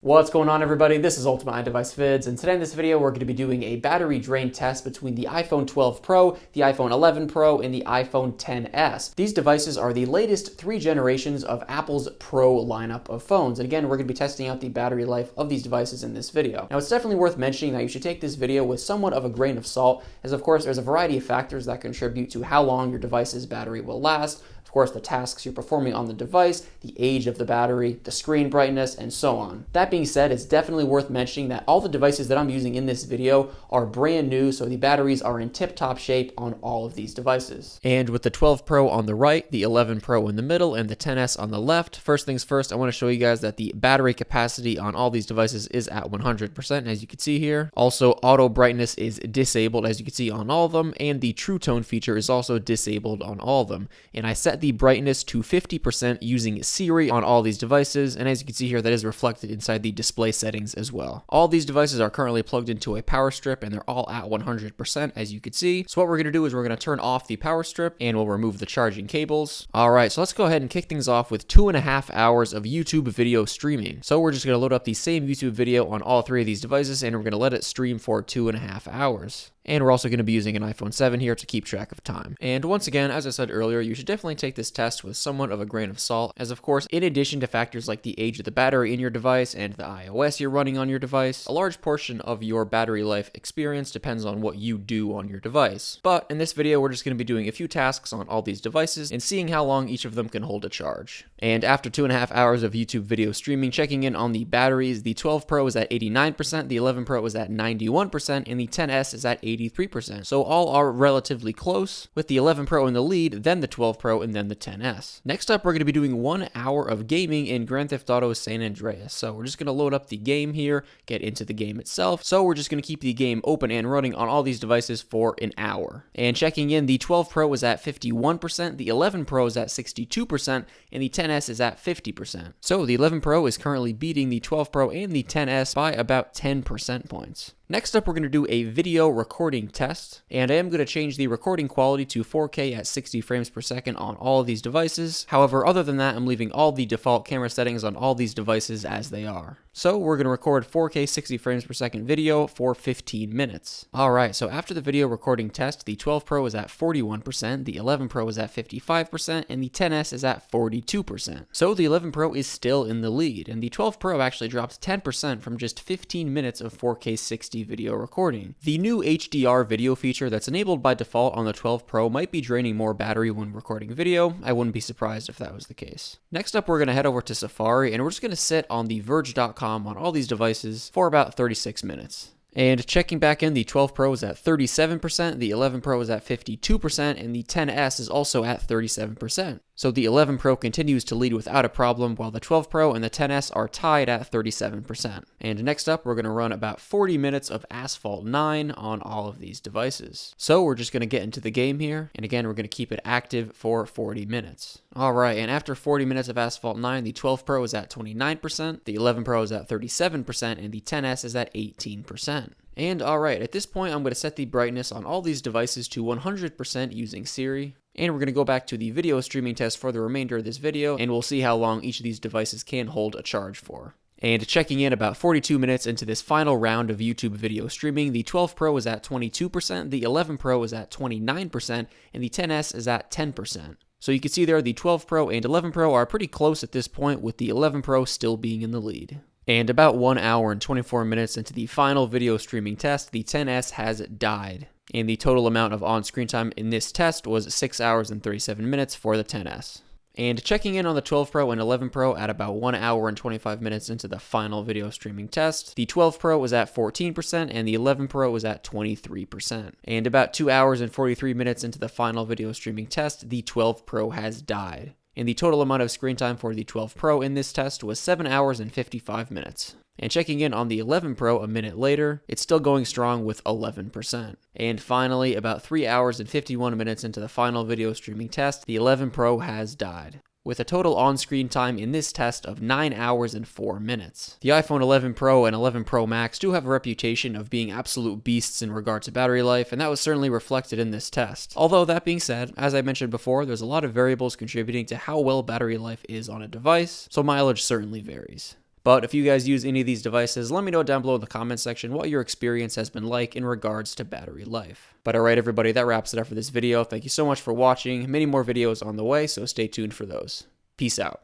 What's going on, everybody? This is Ultimate iDevice Vids, and today in this video we're going to be doing a battery drain test between the iPhone 12 Pro, the iPhone 11 Pro, and the iPhone XS. These devices are the latest 3 generations of Apple's Pro lineup of phones, and again we're going to be testing out the battery life of these devices in this video. Now it's definitely worth mentioning that you should take this video with somewhat of a grain of salt, as of course there's a variety of factors that contribute to how long your device's battery will last. Of course, the tasks you're performing on the device, the age of the battery, the screen brightness, and so on. That being said, it's definitely worth mentioning that all the devices that I'm using in this video are brand new, so the batteries are in tip-top shape on all of these devices. And with the 12 Pro on the right, the 11 Pro in the middle, and the XS on the left, first things first, I want to show you guys that the battery capacity on all these devices is at 100%, as you can see here. Also, auto brightness is disabled, as you can see on all of them, and the True Tone feature is also disabled on all of them. And I set the brightness to 50% using Siri on all these devices, and as you can see here, that is reflected inside the display settings as well. All these devices are currently plugged into a power strip, and they're all at 100%, as you can see. So what we're going to do is we're going to turn off the power strip, and we'll remove the charging cables. Alright, so let's go ahead and kick things off with 2.5 hours of YouTube video streaming. So we're just going to load up the same YouTube video on all 3 of these devices, and we're going to let it stream for 2.5 hours. And we're also going to be using an iPhone 7 here to keep track of time. And once again, as I said earlier, you should definitely take this test with somewhat of a grain of salt, as of course, in addition to factors like the age of the battery in your device and the iOS you're running on your device, a large portion of your battery life experience depends on what you do on your device. But in this video, we're just going to be doing a few tasks on all these devices and seeing how long each of them can hold a charge. And after 2.5 hours of YouTube video streaming, checking in on the batteries, the 12 Pro is at 89%, the 11 Pro is at 91%, and the XS is at 83%. So all are relatively close, with the 11 Pro in the lead, then the 12 Pro, and then the XS. Next up, we're going to be doing 1 hour of gaming in Grand Theft Auto San Andreas. So we're just going to load up the game here, get into the game itself. So we're just going to keep the game open and running on all these devices for an hour. And checking in, the 12 Pro is at 51%, the 11 Pro is at 62%, and the XS is at 50%. So the 11 Pro is currently beating the 12 Pro and the XS by about 10 percent points. Next up, we're going to do a video recording test, and I am going to change the recording quality to 4K at 60 frames per second on all of these devices. However, other than that, I'm leaving all the default camera settings on all these devices as they are. So we're going to record 4K 60 frames per second video for 15 minutes. Alright, so after the video recording test, the 12 Pro is at 41%, the 11 Pro is at 55%, and the XS is at 42%. So the 11 Pro is still in the lead, and the 12 Pro actually dropped 10% from just 15 minutes of 4K 60 video recording. The new HDR video feature that's enabled by default on the 12 Pro might be draining more battery when recording video. I wouldn't be surprised if that was the case. Next up, we're going to head over to Safari, and we're just going to sit on the Verge.com on all these devices for about 36 minutes. And checking back in, the 12 Pro is at 37%, the 11 Pro is at 52%, and the XS is also at 37%. So the 11 Pro continues to lead without a problem, while the 12 Pro and the XS are tied at 37%. And next up, we're going to run about 40 minutes of Asphalt 9 on all of these devices. So we're just going to get into the game here, and again, we're going to keep it active for 40 minutes. Alright, and after 40 minutes of Asphalt 9, the 12 Pro is at 29%, the 11 Pro is at 37%, and the XS is at 18%. And alright, at this point, I'm going to set the brightness on all these devices to 100% using Siri. And we're going to go back to the video streaming test for the remainder of this video, and we'll see how long each of these devices can hold a charge for. And checking in about 42 minutes into this final round of YouTube video streaming, the 12 Pro is at 22%, the 11 Pro is at 29%, and the XS is at 10%. So you can see there the 12 Pro and 11 Pro are pretty close at this point, with the 11 Pro still being in the lead. And about 1 hour and 24 minutes into the final video streaming test, the XS has died. And the total amount of on-screen time in this test was 6 hours and 37 minutes for the XS. And checking in on the 12 Pro and 11 Pro at about 1 hour and 25 minutes into the final video streaming test, the 12 Pro was at 14% and the 11 Pro was at 23%. And about 2 hours and 43 minutes into the final video streaming test, the 12 Pro has died. And the total amount of screen time for the 12 Pro in this test was 7 hours and 55 minutes. And checking in on the 11 Pro a minute later, it's still going strong with 11%. And finally, about 3 hours and 51 minutes into the final video streaming test, the 11 Pro has died, with a total on-screen time in this test of 9 hours and 4 minutes. The iPhone 11 Pro and 11 Pro Max do have a reputation of being absolute beasts in regard to battery life, and that was certainly reflected in this test. Although that being said, as I mentioned before, there's a lot of variables contributing to how well battery life is on a device, so mileage certainly varies. But if you guys use any of these devices, let me know down below in the comment section what your experience has been like in regards to battery life. But alright everybody, that wraps it up for this video. Thank you so much for watching. Many more videos on the way, so stay tuned for those. Peace out.